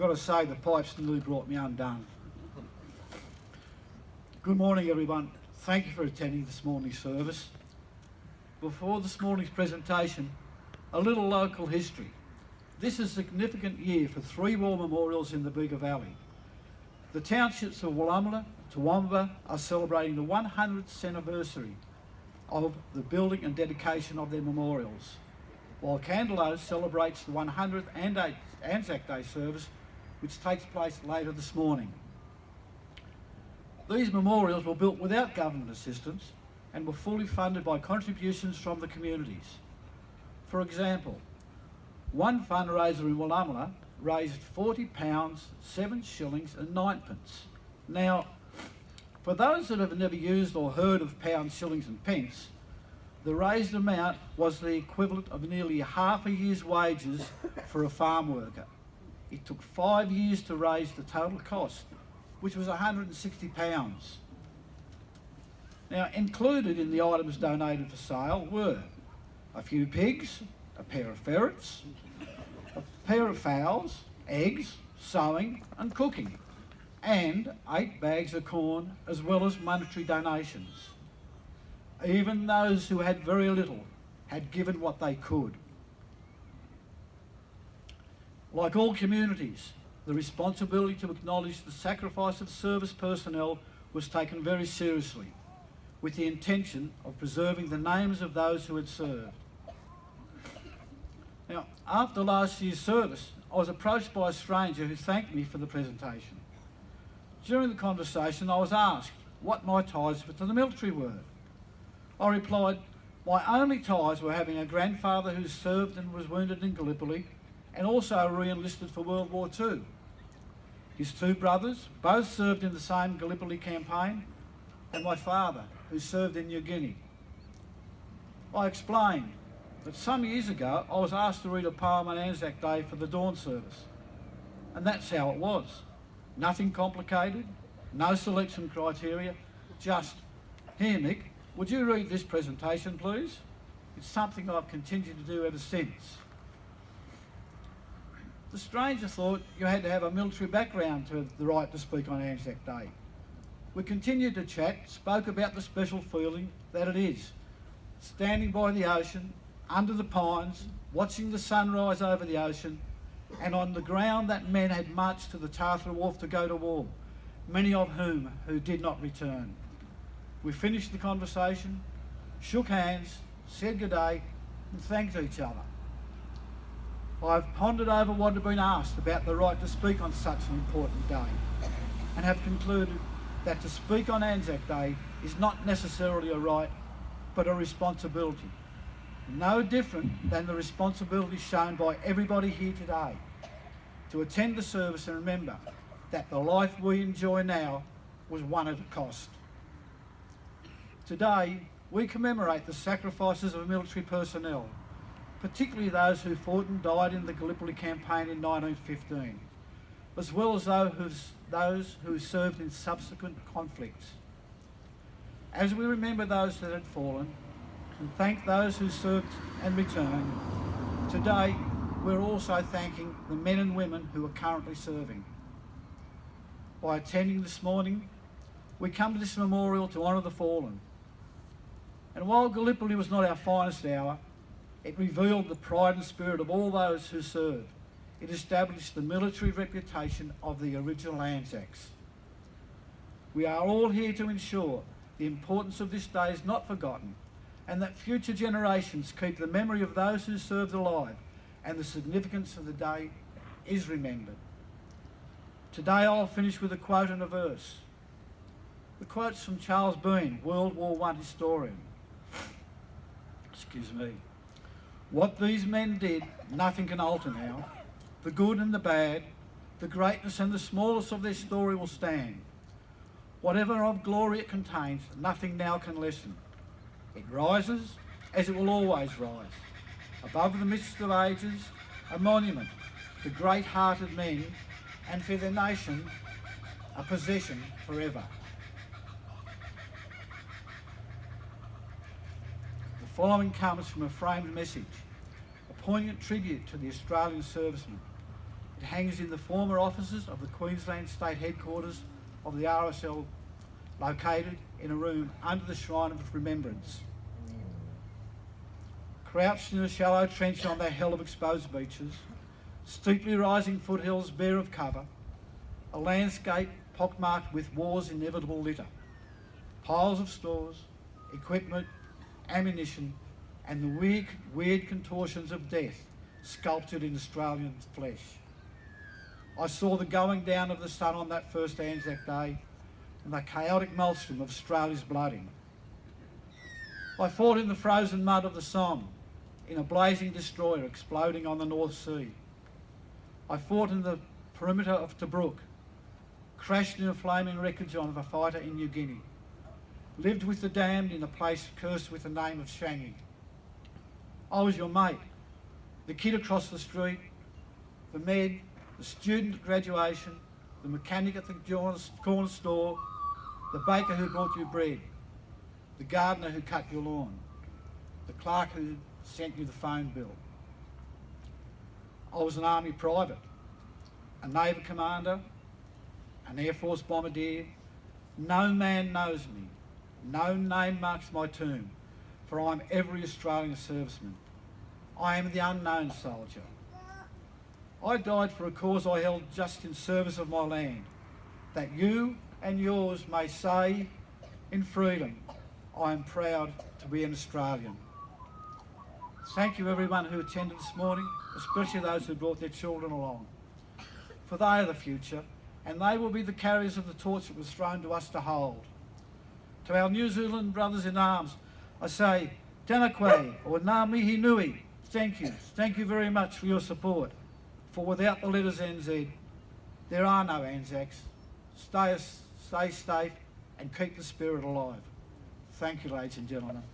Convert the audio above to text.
I've got to say, the pipes nearly brought me undone. Good morning, everyone. Thank you for attending this morning's service. Before this morning's presentation, a little local history. This is a significant year for three war memorials in the Bega Valley. The townships of Wallumbilla, Toowoomba are celebrating the 100th anniversary of the building and dedication of their memorials, while Candelo celebrates the 100th Anzac Day service, which takes place later this morning. These memorials were built without government assistance and were fully funded by contributions from the communities. For example, one fundraiser in Wallumbilla raised £40, 7 shillings and 9 pence. Now, for those that have never used or heard of pounds, shillings and pence, the raised amount was the equivalent of nearly half a year's wages for a farm worker. It took 5 years to raise the total cost, which was £160. Now, included in the items donated for sale were a few pigs, a pair of ferrets, a pair of fowls, eggs, sewing and cooking, and 8 bags of corn, as well as monetary donations. Even those who had very little had given what they could. Like all communities, the responsibility to acknowledge the sacrifice of service personnel was taken very seriously, with the intention of preserving the names of those who had served. Now, after last year's service, I was approached by a stranger who thanked me for the presentation. During the conversation, I was asked what my ties to the military were. I replied, my only ties were having a grandfather who served and was wounded in Gallipoli and also re-enlisted for World War II. His 2 brothers both served in the same Gallipoli campaign, and my father, who served in New Guinea. I explained that some years ago I was asked to read a poem on Anzac Day for the dawn service, and that's how it was. Nothing complicated, no selection criteria, just, here Mick, would you read this presentation please? It's something I've continued to do ever since. The stranger thought you had to have a military background to have the right to speak on Anzac Day. We continued to chat, spoke about the special feeling that it is, standing by the ocean, under the pines, watching the sunrise over the ocean, and on the ground that men had marched to the Tathra wharf to go to war, many of whom who did not return. We finished the conversation, shook hands, said good day, and thanked each other. I've pondered over what had been asked about the right to speak on such an important day, and have concluded that to speak on Anzac Day is not necessarily a right, but a responsibility. No different than the responsibility shown by everybody here today to attend the service and remember that the life we enjoy now was won at a cost. Today, we commemorate the sacrifices of military personnel, particularly those who fought and died in the Gallipoli campaign in 1915, as well as those who served in subsequent conflicts. As we remember those that had fallen and thank those who served and returned, today we're also thanking the men and women who are currently serving. By attending this morning, we come to this memorial to honour the fallen. And while Gallipoli was not our finest hour, it revealed the pride and spirit of all those who served. It established the military reputation of the original Anzacs. We are all here to ensure the importance of this day is not forgotten, and that future generations keep the memory of those who served alive, and the significance of the day is remembered. Today I'll finish with a quote and a verse. The quote's from Charles Bean, World War I historian. Excuse me. What these men did, nothing can alter now. The good and the bad, the greatness and the smallest of their story will stand. Whatever of glory it contains, nothing now can lessen. It rises, as it will always rise, above the midst of ages, a monument to great-hearted men, and for their nation, a possession forever. The following comes from a framed message, a poignant tribute to the Australian servicemen. It hangs in the former offices of the Queensland State Headquarters of the RSL, located in a room under the Shrine of Remembrance. Crouched in a shallow trench on that hell of exposed beaches, steeply rising foothills bare of cover, a landscape pockmarked with war's inevitable litter, piles of stores, equipment, ammunition, and the weird contortions of death sculpted in Australian flesh. I saw the going down of the sun on that first Anzac Day and the chaotic maelstrom of Australia's blooding. I fought in the frozen mud of the Somme, in a blazing destroyer exploding on the North Sea. I fought in the perimeter of Tobruk, crashed in a flaming wreckage of a fighter in New Guinea, lived with the damned in a place cursed with the name of Shangi. I was your mate, the kid across the street, the med, the student at graduation, the mechanic at the corner store, the baker who brought you bread, the gardener who cut your lawn, the clerk who sent you the phone bill. I was an army private, a naval commander, an Air Force bombardier. No man knows me, no name marks my tomb, for I am every Australian serviceman. I am the unknown soldier. I died for a cause I held just in service of my land, that you and yours may say in freedom, I am proud to be an Australian. Thank you everyone who attended this morning, especially those who brought their children along, for they are the future, and they will be the carriers of the torch that was thrown to us to hold. To our New Zealand brothers in arms, I say, tēnā koe, or ngā mihi nui, thank you. Thank you very much for your support. For without the letters NZ, there are no Anzacs. Stay safe and keep the spirit alive. Thank you, ladies and gentlemen.